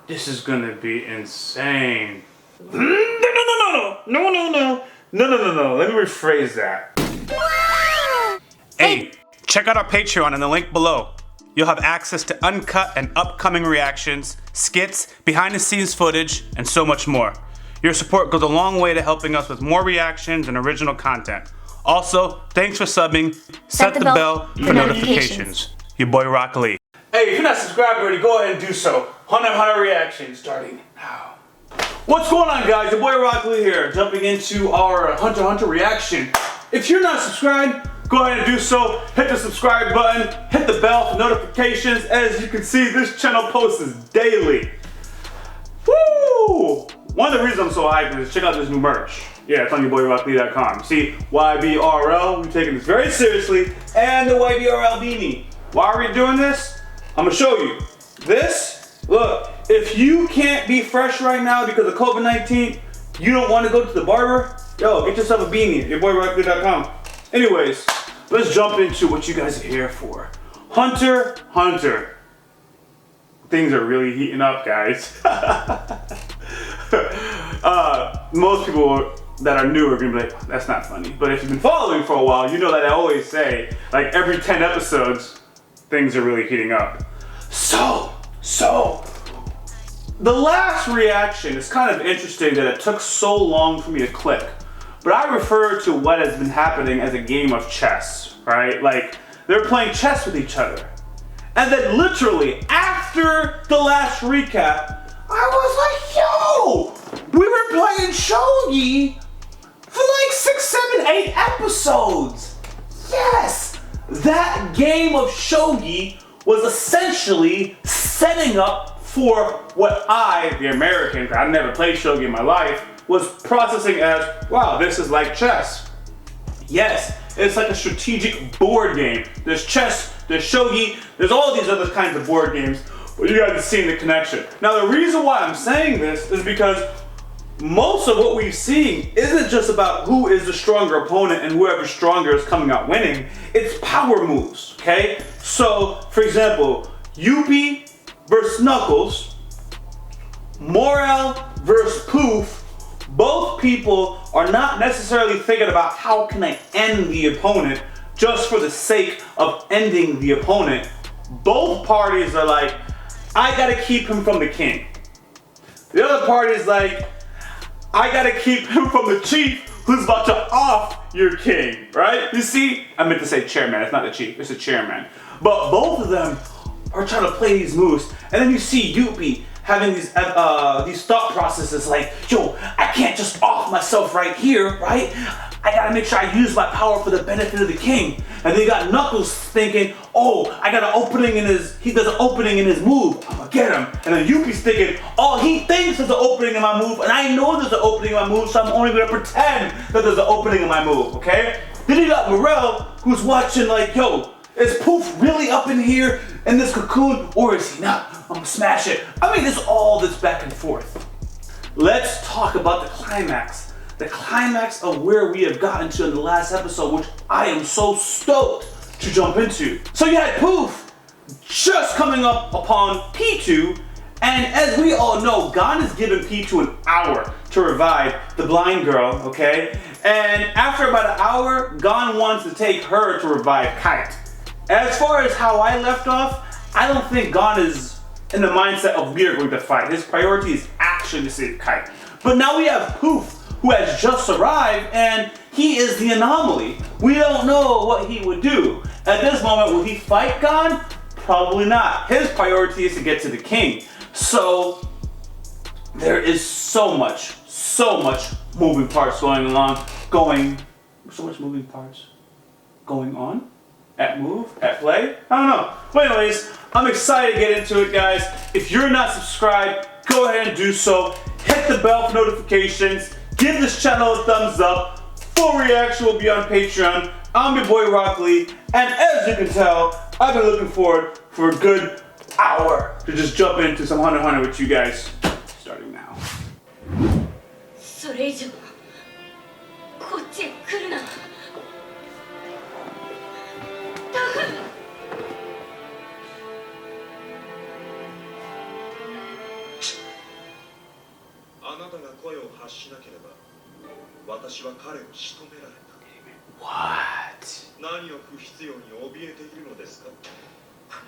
This is gonna be insane. No. Let me rephrase that. Hey, check out our Patreon in the link below. You'll have access to uncut and upcoming reactions, skits, behind the scenes footage, and so much more. Your support goes a long way to helping us with more reactions and original content. Also, thanks for subbing. Set the bell for notifications. Your boy YaBoyRockLee. Hey, if you're not subscribed already, go ahead and do so. Hunter reaction starting now. What's going on, guys? Your boy YaBoyRockLee here, jumping into our Hunter reaction. If you're not subscribed, go ahead and do so. Hit the subscribe button, hit the bell for notifications. As you can see, this channel posts daily. Woo! One of the reasons I'm so hyped is check out this new merch. Yeah, it's on YaBoyRockLee.com. See, YBRL, we're taking this very seriously, and the YBRL beanie. Why are we doing this? I'm gonna show you. This, look, if you can't be fresh right now because of COVID-19, you don't want to go to the barber, yo, get yourself a beanie at YaBoyRockLee.com. Anyways, let's jump into what you guys are here for. Hunter. Things are really heating up, guys. Most people that are new are gonna be like, that's not funny. But if you've been following for a while, you know that I always say, like every 10 episodes, things are really heating up. So, the last reaction is kind of interesting that it took so long for me to click. But I refer to what has been happening as a game of chess, right? Like, they're playing chess with each other. And then literally, after the last recap, I was like, yo, we were playing shogi for like 6, 7, 8 episodes. Yes, that game of shogi was essentially setting up for what I, the American, I've never played shogi in my life, was processing as, wow, this is like chess. Yes, it's like a strategic board game. There's chess, there's shogi, there's all these other kinds of board games, but you guys are seeing the connection. Now the reason why I'm saying this is because most of what we've seen isn't just about who is the stronger opponent and whoever's stronger is coming out winning. It's power moves, okay? So, for example, Yuppie versus Knuckles, Mureum versus Poof. Both people are not necessarily thinking about how can I end the opponent just for the sake of ending the opponent. Both parties are like, I gotta keep him from the king. The other party is like, I gotta keep him from the chief who's about to off your king, right? You see, I meant to say chairman, it's not the chief, it's the chairman. But both of them are trying to play these moves. And then you see Yuppie having these thought processes like, yo, I can't just off myself right here, right? I gotta make sure I use my power for the benefit of the king. And then you got Knuckles thinking, oh, I got an opening in his, he does an opening in his move, I'm gonna get him. And then Yuppie's thinking, oh, he thinks there's an opening in my move, and I know there's an opening in my move, so I'm only gonna pretend that there's an opening in my move, okay? Then you got Mureum, who's watching like, yo, is Poof really up in here in this cocoon, or is he not? I'm gonna smash it. I mean, it's all this back and forth. Let's talk about the climax. The climax of where we have gotten to in the last episode, which I am so stoked to jump into. So you had Poof just coming up upon P2, and as we all know, Gon has given P2 an hour to revive the blind girl, okay? And after about an hour, Gon wants to take her to revive Kite. As far as how I left off, I don't think Gon is in the mindset of we are going to fight. His priority is actually to save Kite. But now we have Poof, who has just arrived, and he is the anomaly. We don't know what he would do. At this moment, will he fight Gon? Probably not. His priority is to get to the king. So there is so much moving parts going on. At play? I don't know. But anyways, I'm excited to get into it, guys. If you're not subscribed, go ahead and do so. Hit the bell for notifications. Give this channel a thumbs up. Full reaction will be on Patreon. I'm your boy YaBoyRockLee, and as you can tell, I've been looking forward for a good hour to just jump into some Hunter with you guys. Starting now. それ以上こっちへ来るな。タフ。なたが声を発しなければ私は彼を仕留められた。 What? 何を不必要に怯えているのですか。こ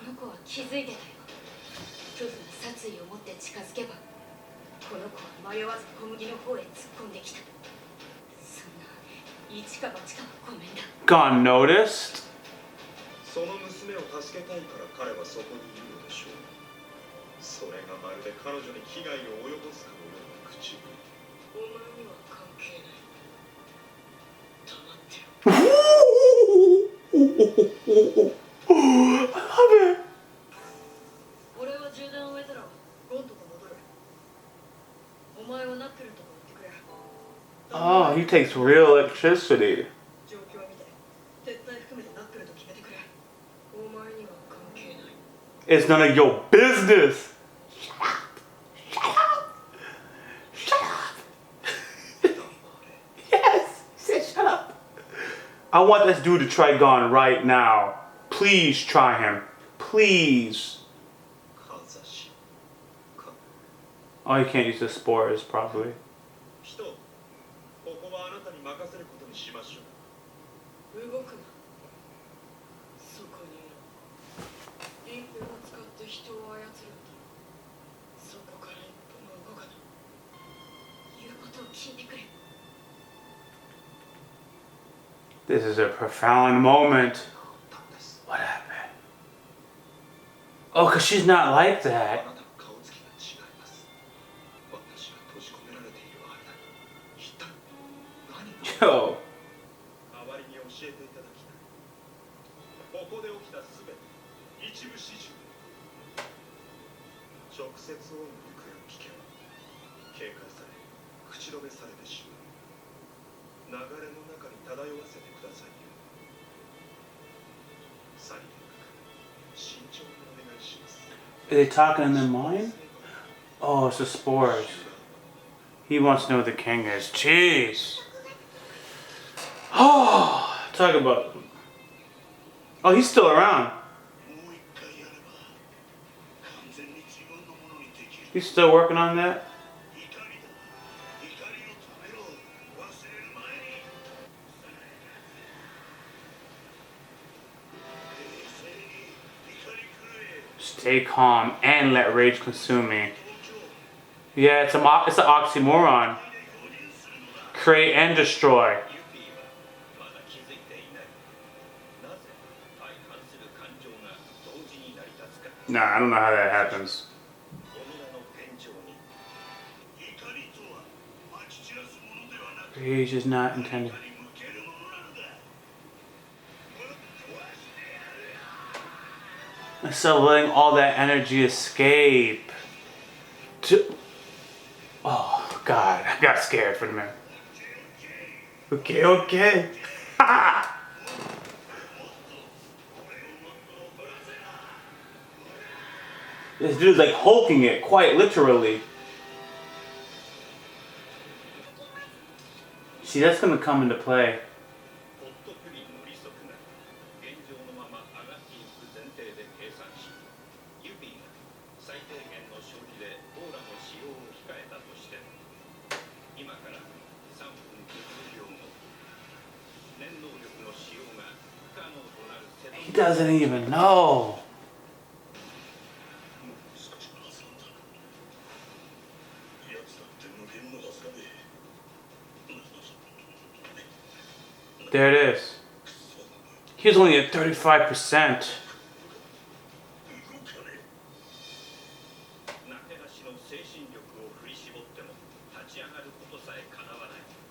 の子は気づいてたよ。夫婦が殺意を持って近づけばこの子は迷わず小麦の方へ突っ込んできた。そんな一か八かはごめんだ。 Gone noticed? その娘を助けたいから彼はそこにいるのでしょう。それがまるで彼女に危害を及ぼすかのような口ぶり。お前には関係ない。黙ってろ。俺は銃弾を終えたらゴンとこ戻る。お前はナックルとこ行ってくれ。 Oh, he takes real electricity. 状況を見て撤退含めてナックルと決めてくれ。お前には関係ない。 It's none of your business. Yes, he said shut up. I want this dude to try Gone right now. Please try him. Please. かざしか Oh, you can't use the spores properly. 人、ここはあなたに任せることにしましょう。動くな。そこにいる。インフを使って人を操るんだ。そこから一歩も動かない。言うことを聞いてくれ。 This is a profound moment. What happened? Oh, because she's not like あ that. なたの顔つきが違います。私が閉じ込められている間に一体何が Yo. 代わりに教えていただきたい。ここで起きたすべて一部始終。直接音の行方を聞けば警戒され口止めされてしまう。流れの中に漂わせてくださいよ。さりげなく慎重にお願いします。 Are they talking in their mind? Oh, it's the spores. He wants to know who the king is. Jeez. Oh, talk about. Oh, he's still around. He's still working on that? Stay calm and let rage consume me. Yeah, it's an oxymoron. Create and destroy. Nah, I don't know how that happens. Rage is not intended. So letting all that energy escape. Oh God, I got scared for a minute. Okay, okay. This dude's like hulking it, quite literally. See, that's gonna come into play. He doesn't even know. There it is. He was only at 35%.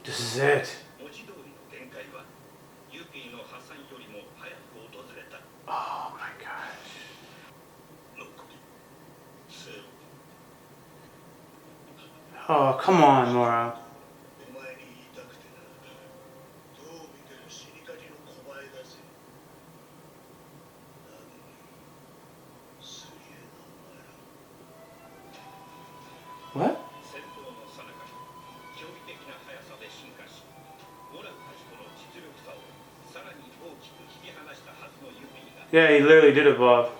This is it. Oh my gosh. Oh, come on, Nora. What? Yeah, he literally did evolve.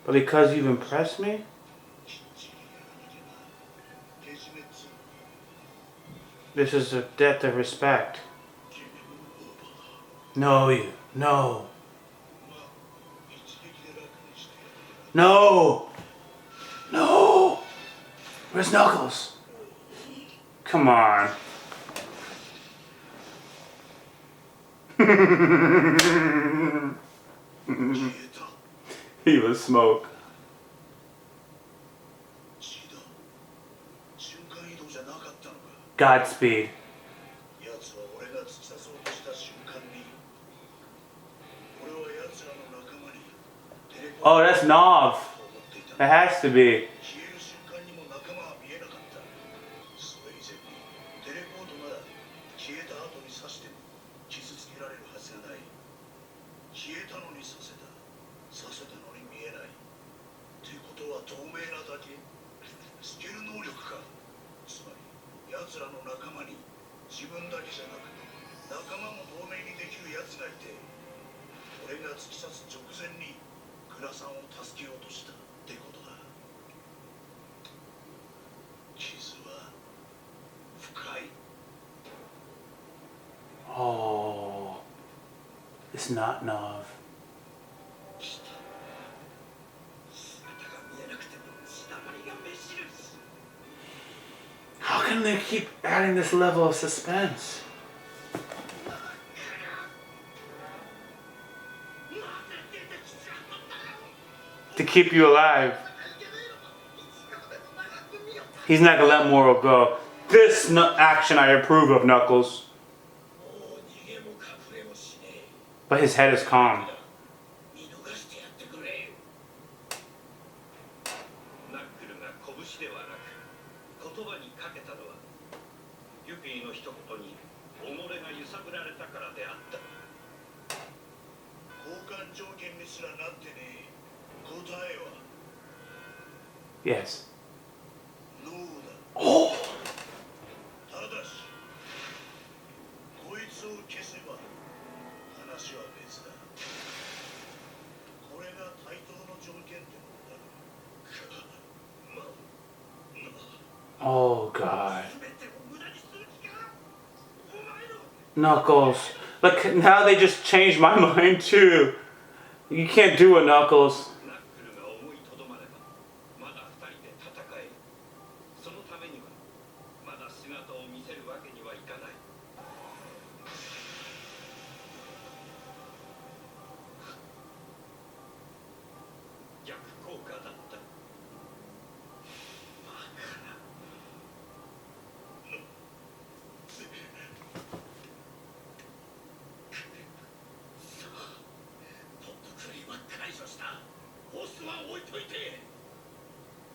But because you've impressed me? This is a debt of respect. No, you. No. No! No! Where's Knuckles? Come on. He was smoke. Godspeed. Oh, that's Nav. It has to be. Oh, it's not Nav. How can they keep adding this level of suspense? To keep you alive. He's not gonna let Moro go. This action I approve of, Knuckles. But his head is calm. Yes. Oh! Oh, God. Knuckles. Look, now they just changed my mind, too. You can't do it, Knuckles.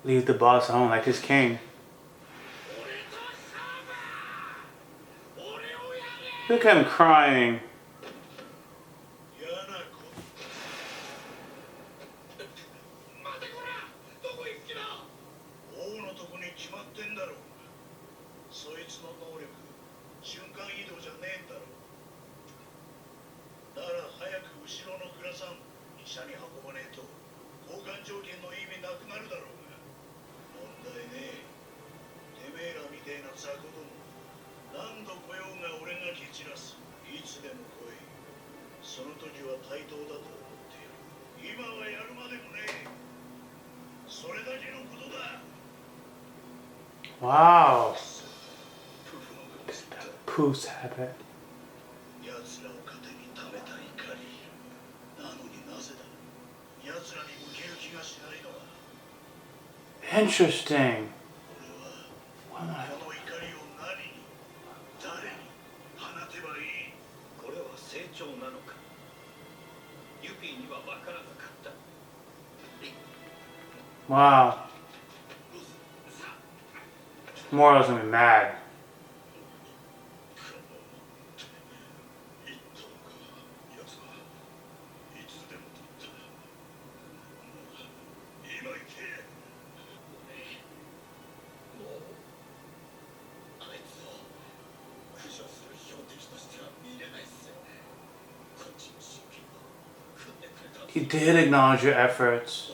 Leave the boss alone like his king. Look at him crying. Wow. Pooh's habit. Interesting. Wow. Moro's gonna be mad. He did acknowledge your efforts.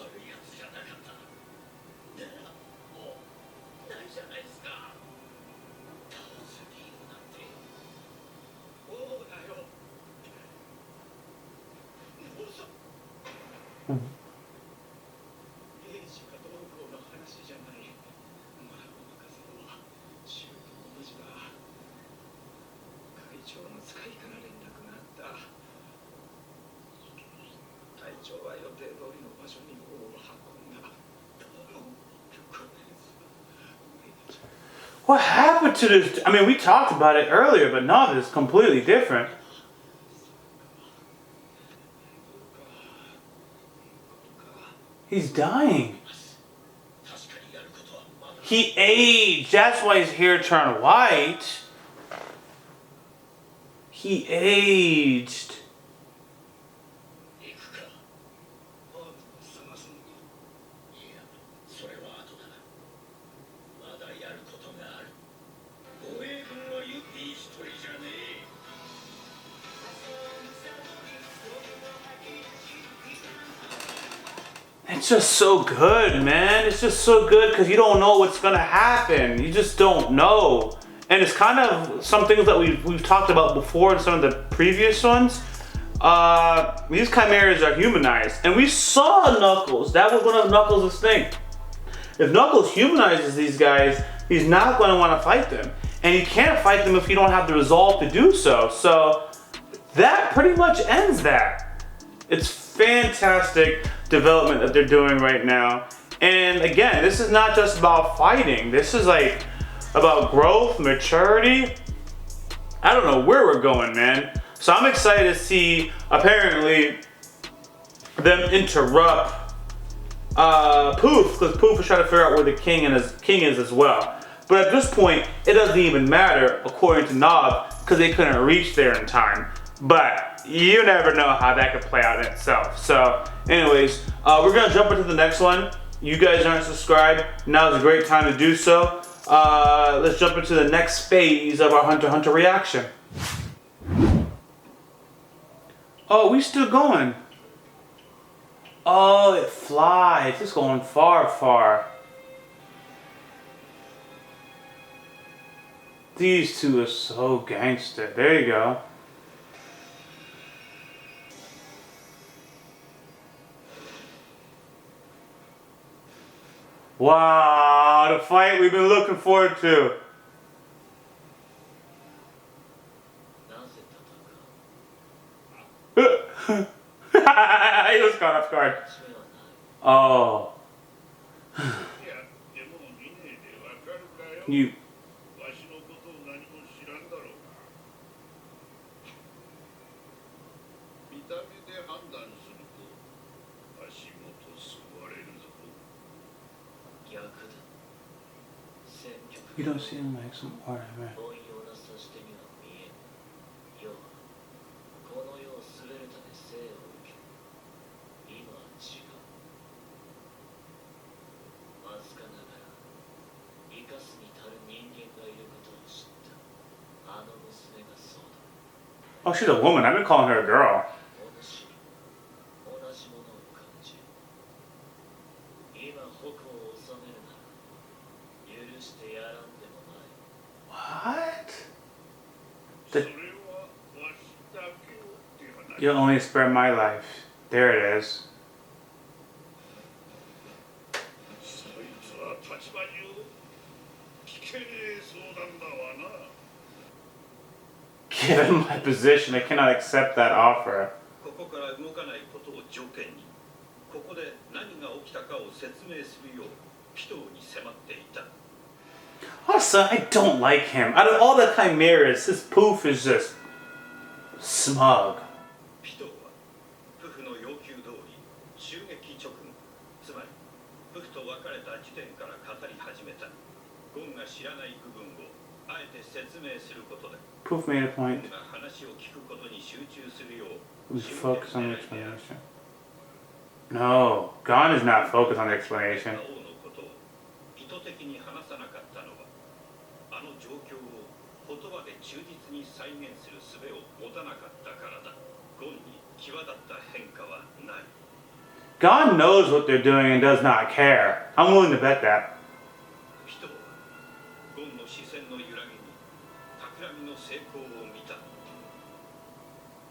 What happened to this? I mean, we talked about it earlier, but now this is completely different. He's dying. He aged. That's why his hair turned white. He aged. It's just so good, man. It's just so good because you don't know what's gonna happen. You just don't know. And it's kind of some things that we've talked about before in some of the previous ones. These chimeras are humanized. And we saw Knuckles. That was one of Knuckles' things. If Knuckles humanizes these guys, he's not going to want to fight them. And you can't fight them if you don't have the resolve to do so. So that pretty much ends that. It's fantastic development that they're doing right now. And again, this is not just about fighting. This is like about growth, maturity. I don't know where we're going, man. So I'm excited to see, apparently, them interrupt Poof, because Poof is trying to figure out where the king is as well. But at this point, it doesn't even matter, according to Nob, because they couldn't reach there in time. But you never know how that could play out in itself. So anyways, we're going to jump into the next one. You guys aren't subscribed. Now is a great time to do so. Let's jump into the next phase of our Hunter x Hunter reaction. Oh, we still going. Oh, it flies. It's going far, far. These two are so gangster. There you go. Wow, the fight we've been looking forward to. He was caught off guard. Oh. You. You don't seem like some ordinary man. Oh, she's a woman. I've been calling her a girl. What? You'll only spare my life. There it is. Given my position, I cannot accept that offer. Also, I don't like him. Out of all the chimeras, his Poof is just smug. Poof made a point. We focus on the explanation. No, Gon is not focused on the explanation. Gon knows what they're doing and does not care. I'm willing to bet that.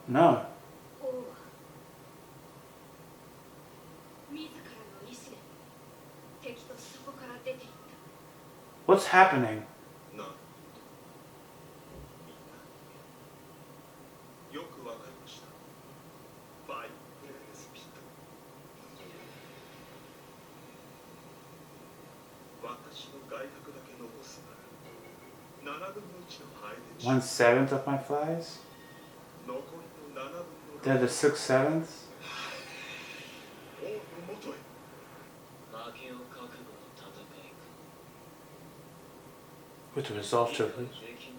No. What's happening? な、よくわかりました。バイプレスピット。私の外角だけ残すなら、7分の1のハエで 1/7 of my flies? 残りの7分の They're the 6/7? 王のもとへ。負けを覚悟の戦いか。 With the resolve to できぬ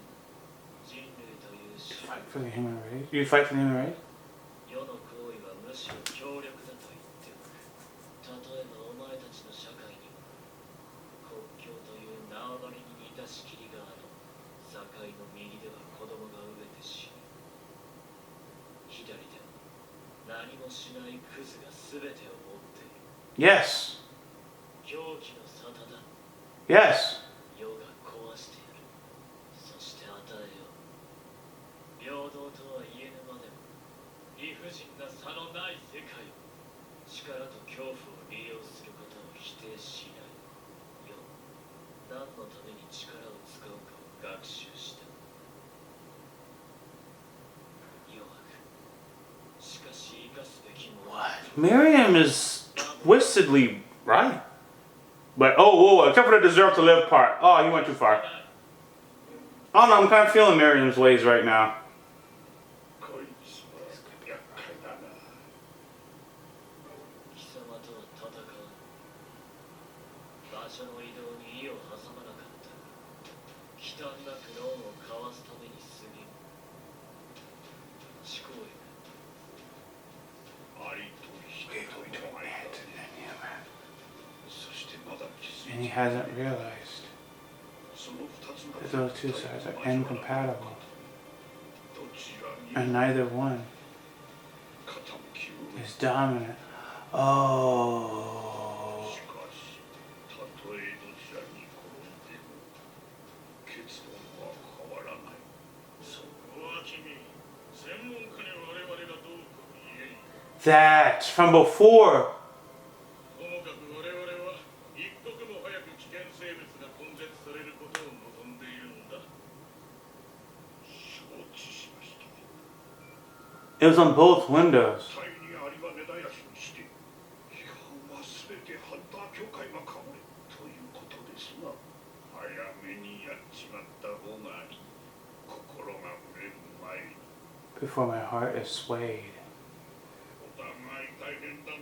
人類という種 fight for the human race? You fight for the human race? 世の行為はむしろ強力だと言っておく。例えばお前たちの社会には国境という縄張りに似た仕切りがある。境の右では子供が飢えて死ぬ。左では何もしないクズが全てを持っている。 Yes. 狂気の沙汰だ。 Yes. 世が壊してやる。そして与えよう。平等とは言えぬまでも理不尽な差のない世界を。力と恐怖を利用することを否定しない。世、何のために力を使うかを学習した。弱く、しかし生かすべきもの。 What? Mureum is twistedly right. But, oh, whoa, except for the deserve to live part. Oh, you went too far. I don't know, I'm kind of feeling Miriam's ways right now. こいつは厄介だな。貴様とは戦う。場所の移動に意を挟まなかった。忌憚なく論を交わすために過ぎる。思考力。ありと人との間で。そしてまだ気づ And い he て hasn't realized その二つの that those two sides are incompatible. どちらに And neither one 傾きを is dominant. Oh. しかしたとえどちらに転んでも結論は変わらない。そこは君、専門家に我々がどうこう言えん。 That from before. ともかく我々は一刻も早く危険生物が根絶されることを望んでいるんだ。承知しました。 It was on both windows. タイにありは根絶やしにして批判は全てハンター協会がかぶれということですな。早めにやっちまった方がいい。心が触れる前に。 Before my heart is swayed. お互い大変だな。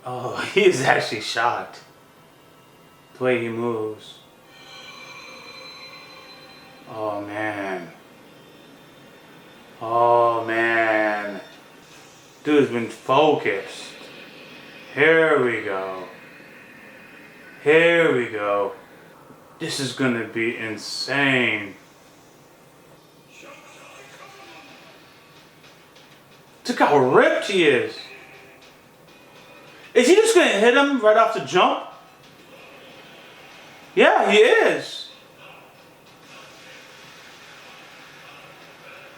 Oh, he is actually shocked. The way he moves. Oh man. Oh man. Dude's been focused. Here we go. Here we go. This is gonna be insane. Look how ripped he is. Is he just gonna hit him right off the jump? Yeah, he is.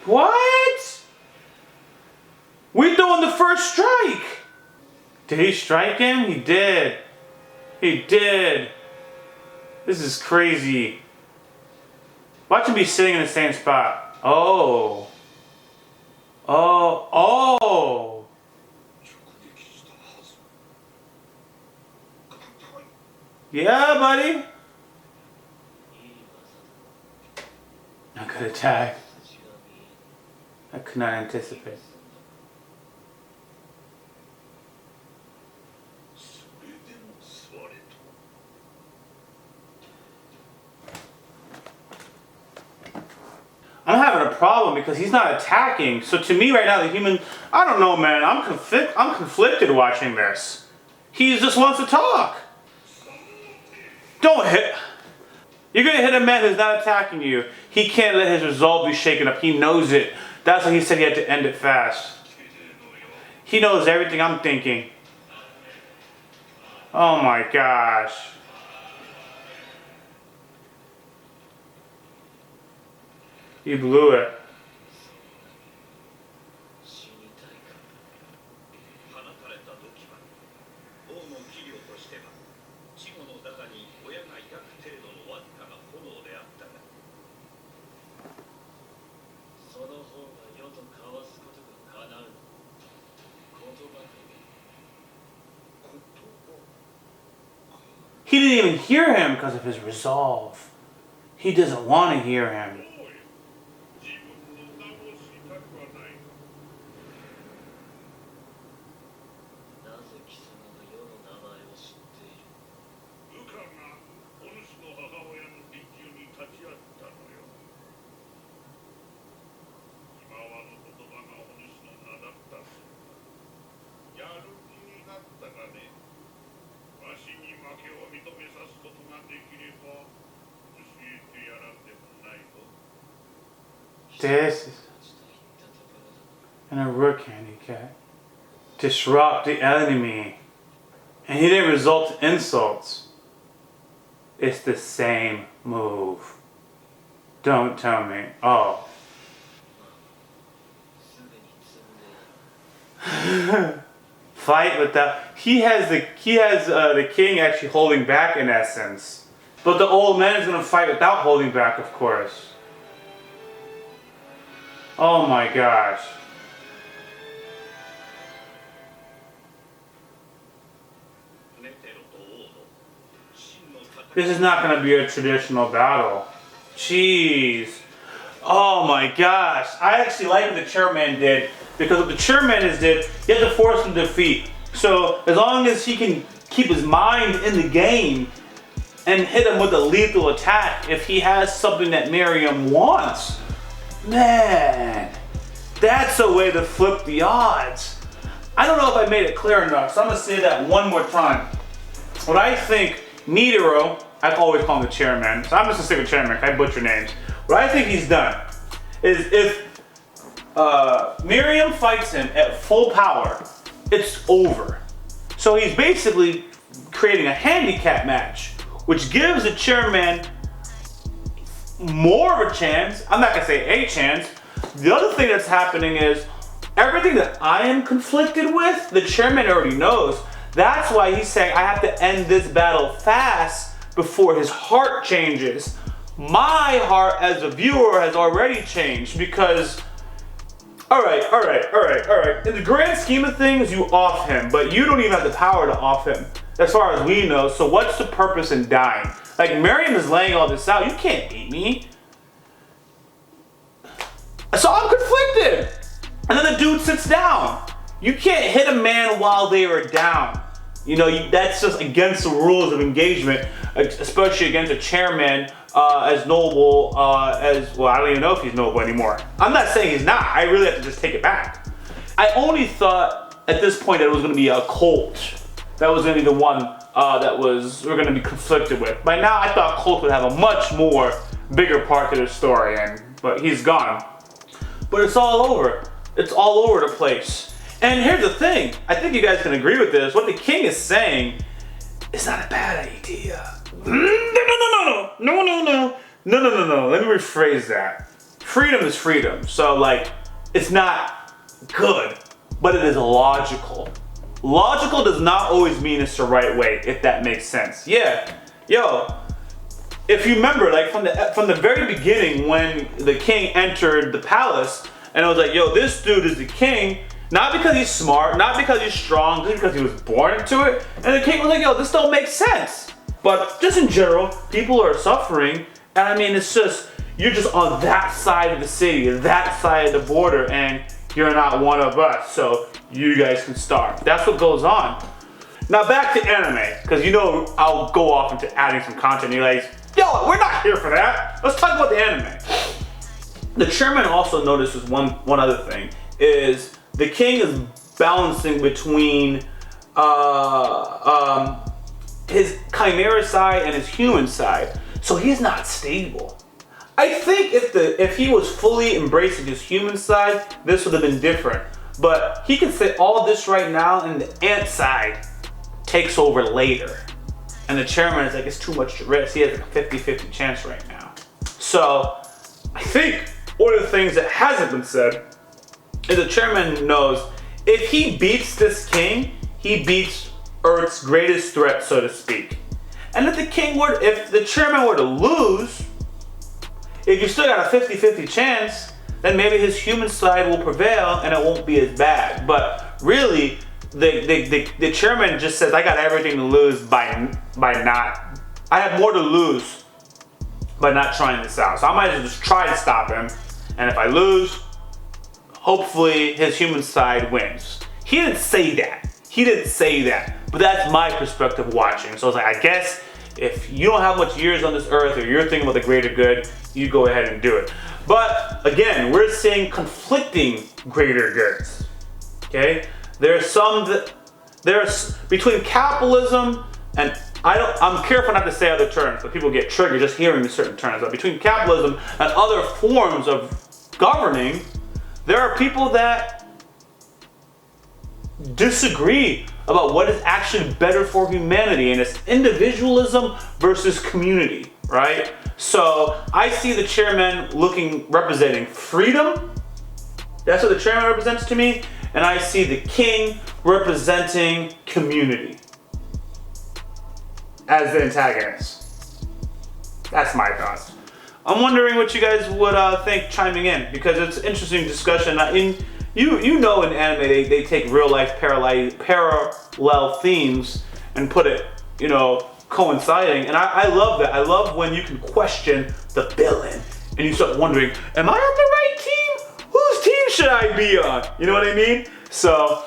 What? We throwing the first strike. Did he strike him? He did. He did. This is crazy. Watch him be sitting in the same spot. Oh. Oh. Oh. Yeah, buddy. A good attack. I could not anticipate. I'm having a problem because he's not attacking. So to me right now, the human, I don't know, man. I'm conflicted watching this. He just wants to talk. Don't hit. You're gonna hit a man who's not attacking you. He can't let his resolve be shaken up. He knows it. That's why he said he had to end it fast. He knows everything I'm thinking. Oh my gosh. He blew it. 死にたいか。放たれた時は王の器量としては死後の中に親が抱く程度のわずかな炎であったが、その方が世と交わすことが叶うの。言葉という。 He didn't even hear him because of his resolve. He doesn't want to hear him. 自分の名をしたくはない。なぜ貴様が世の名前を知っている？部下がお主の母親の臨終に立ち会ったのよ。今はの言葉がお主の名だったそうだ。やる気になったがね。わしに負けを認めさすことができれば教えてやらんでもないぞ。 This is in a rook handicap. Disrupt the enemy. And he didn't result in insults. It's the same move. Don't tell me. Oh. すでに積んでいる。 Fight without. He has the king actually holding back in essence. But the old man is gonna fight without holding back, of course. Oh my gosh. This is not gonna be a traditional battle. Jeez. Oh my gosh. I actually like what the chairman did. Because what the chairman did, he had to force him to defeat. So as long as he can keep his mind in the game and hit him with a lethal attack if he has something that Mureum wants. Man, that's a way to flip the odds. I don't know if I made it clear enough, so I'm gonna say that one more time. What I think Netero, I always call him the chairman, so I'm just gonna stick with chairman, I butcher names. What I think he's done is if Mureum fights him at full power, it's over. So he's basically creating a handicap match, which gives the chairman more of a chance. I'm not gonna say a chance. The other thing that's happening is everything that I am conflicted with, the chairman already knows. That's why he's saying I have to end this battle fast before his heart changes. My heart as a viewer has already changed because all right. In the grand scheme of things, you off him, but you don't even have the power to off him, as far as we know. So what's the purpose in dying? Like, Mureum is laying all this out. You can't beat me. So I'm conflicted. And then the dude sits down. You can't hit a man while they are down. You know, that's just against the rules of engagement, especially against a chairman as noble as, well, I don't even know if he's noble anymore. I'm not saying he's not. I really have to just take it back. I only thought at this point that it was going to be a Colt. That was going to be the one that we're going to be conflicted with. By now, I thought Colt would have a much more bigger part to the story, but he's gone. But it's all over. It's all over the place. And here's the thing, I think you guys can agree with this. What the king is saying is not a bad idea. No. Let me rephrase that. Freedom is freedom. So, like, it's not good, but it is logical. Logical does not always mean it's the right way, if that makes sense. Yeah, yo, if you remember, like, from the very beginning when the king entered the palace, and it was like, yo, this dude is the king. Not because he's smart, not because he's strong, just because he was born into it. And the king was like, yo, this don't make sense. But just in general, people are suffering. And I mean, it's just, you're just on that side of the city, that side of the border, and you're not one of us. So you guys can starve. That's what goes on. Now back to anime, because you know I'll go off into adding some content. You're like, yo, we're not here for that. Let's talk about the anime. The chairman also notices one other thing, is the king is balancing between his chimera side and his human side, so he's not stable. I think if he was fully embracing his human side, this would have been different. But he can say all this right now, and the ant side takes over later. And the chairman is like, it's too much to risk. He has like a 50-50 chance right now. So I think or the things that hasn't been said, is the chairman knows if he beats this king, he beats Earth's greatest threat, so to speak. And if the chairman were to lose, if you still got a 50-50 chance, then maybe his human side will prevail and it won't be as bad. But really, the chairman just says, I got everything to lose I have more to lose by not trying this out. So I might as well just try to stop him. And if I lose, hopefully his human side wins. He didn't say that. But that's my perspective watching. So it's like, I guess if you don't have much years on this earth or you're thinking about the greater good, you go ahead and do it. But again, we're seeing conflicting greater goods. Okay? There's between capitalism and I'm careful not to say other terms, but people get triggered just hearing certain terms. But between capitalism and other forms of governing, there are people that disagree about what is actually better for humanity, and it's individualism versus community, right? So I see the chairman representing freedom. That's what the chairman represents to me. And I see the king representing community as the antagonist. That's my thoughts. I'm wondering what you guys would think chiming in, because it's an interesting discussion. You know in anime they take real life parallel themes and put it, coinciding. And I love that. I love when you can question the villain and you start wondering, am I on the right team? Whose team should I be on? You know what I mean? So,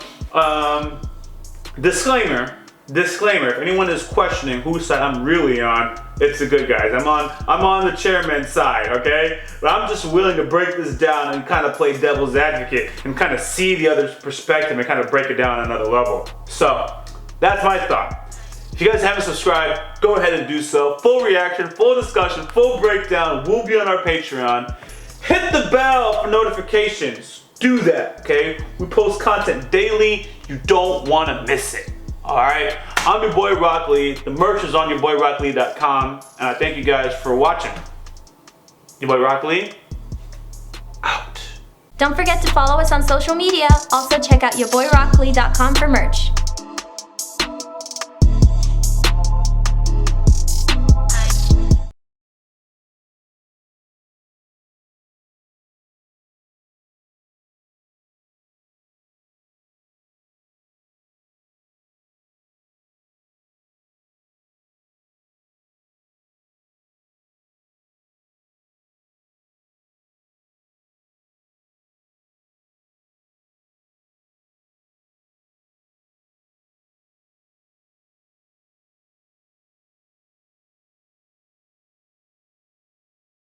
disclaimer, if anyone is questioning whose side I'm really on, it's the good guys. I'm on the chairman's side, okay? But I'm just willing to break this down and kind of play devil's advocate and kind of see the other's perspective and kind of break it down on another level. So, that's my thought. If you guys haven't subscribed, go ahead and do so. Full reaction, full discussion, full breakdown will be on our Patreon. Hit the bell for notifications. Do that, okay? We post content daily. You don't want to miss it. Alright, I'm your boy YaBoyRockLee. The merch is on YaBoyRockLee.com. And I thank you guys for watching. YaBoyRockLee, out. Don't forget to follow us on social media. Also check out YaBoyRockLee.com for merch.